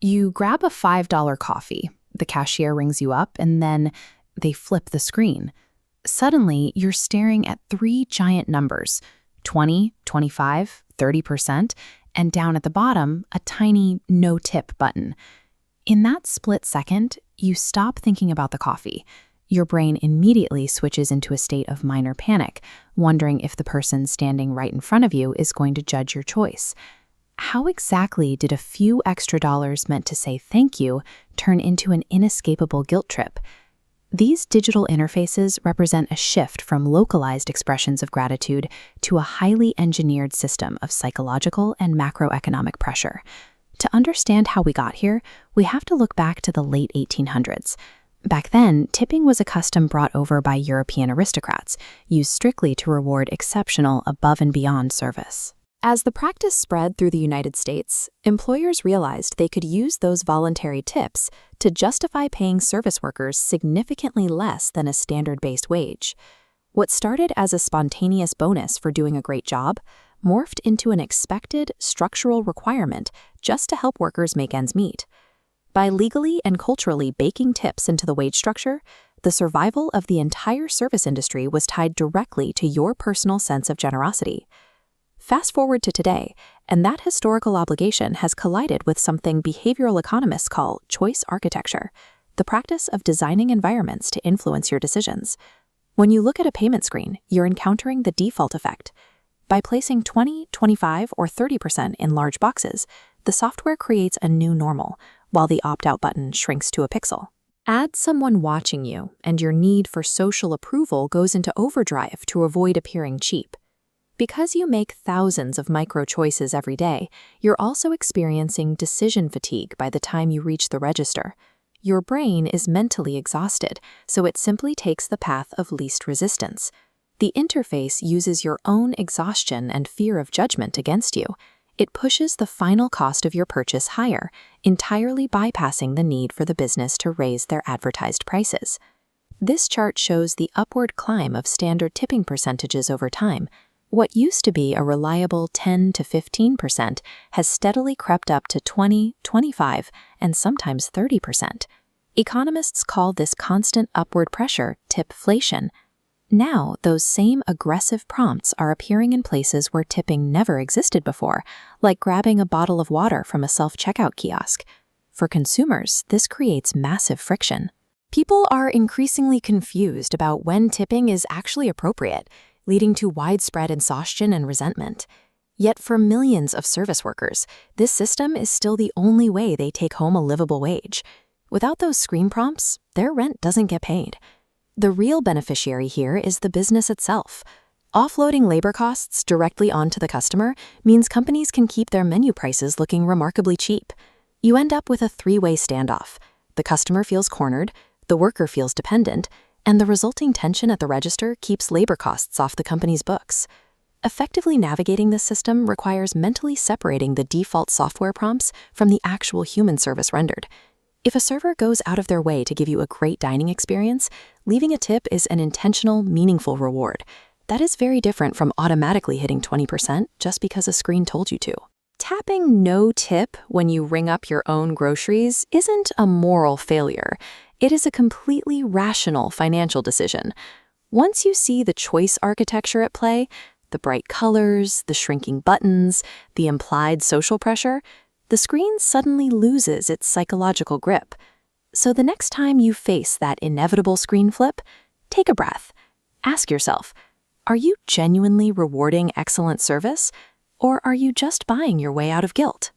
You grab a $5 coffee, the cashier rings you up, and then they flip the screen. Suddenly, you're staring at three giant numbers, 20, 25, 30%, and down at the bottom, a tiny no tip button. In that split second, you stop thinking about the coffee. Your brain immediately switches into a state of minor panic, wondering if the person standing right in front of you is going to judge your choice. How exactly did a few extra dollars meant to say thank you turn into an inescapable guilt trip? These digital interfaces represent a shift from localized expressions of gratitude to a highly engineered system of psychological and macroeconomic pressure. To understand how we got here, we have to look back to the late 1800s. Back then, tipping was a custom brought over by European aristocrats, used strictly to reward exceptional above-and-beyond service. As the practice spread through the United States, employers realized they could use those voluntary tips to justify paying service workers significantly less than a standard-based wage. What started as a spontaneous bonus for doing a great job morphed into an expected structural requirement just to help workers make ends meet. By legally and culturally baking tips into the wage structure, the survival of the entire service industry was tied directly to your personal sense of generosity. Fast forward to today, and that historical obligation has collided with something behavioral economists call choice architecture, the practice of designing environments to influence your decisions. When you look at a payment screen, you're encountering the default effect. By placing 20, 25, or 30% in large boxes, the software creates a new normal, while the opt-out button shrinks to a pixel. Add someone watching you, and your need for social approval goes into overdrive to avoid appearing cheap. Because you make thousands of micro-choices every day, you're also experiencing decision fatigue by the time you reach the register. Your brain is mentally exhausted, so it simply takes the path of least resistance. The interface uses your own exhaustion and fear of judgment against you. It pushes the final cost of your purchase higher, entirely bypassing the need for the business to raise their advertised prices. This chart shows the upward climb of standard tipping percentages over time. What used to be a reliable 10 to 15% has steadily crept up to 20, 25, and sometimes 30%. Economists call this constant upward pressure tipflation. Now, those same aggressive prompts are appearing in places where tipping never existed before, like grabbing a bottle of water from a self-checkout kiosk. For consumers, this creates massive friction. People are increasingly confused about when tipping is actually appropriate, leading to widespread exhaustion and resentment. Yet for millions of service workers, this system is still the only way they take home a livable wage. Without those screen prompts, their rent doesn't get paid. The real beneficiary here is the business itself. Offloading labor costs directly onto the customer means companies can keep their menu prices looking remarkably cheap. You end up with a three-way standoff. The customer feels cornered, the worker feels dependent, and the resulting tension at the register keeps labor costs off the company's books. Effectively navigating this system requires mentally separating the default software prompts from the actual human service rendered. If a server goes out of their way to give you a great dining experience, leaving a tip is an intentional, meaningful reward. That is very different from automatically hitting 20% just because a screen told you to. Tapping no tip when you ring up your own groceries isn't a moral failure. It is a completely rational financial decision. Once you see the choice architecture at play, the bright colors, the shrinking buttons, the implied social pressure, the screen suddenly loses its psychological grip. So the next time you face that inevitable screen flip, take a breath. Ask yourself, are you genuinely rewarding excellent service, or are you just buying your way out of guilt?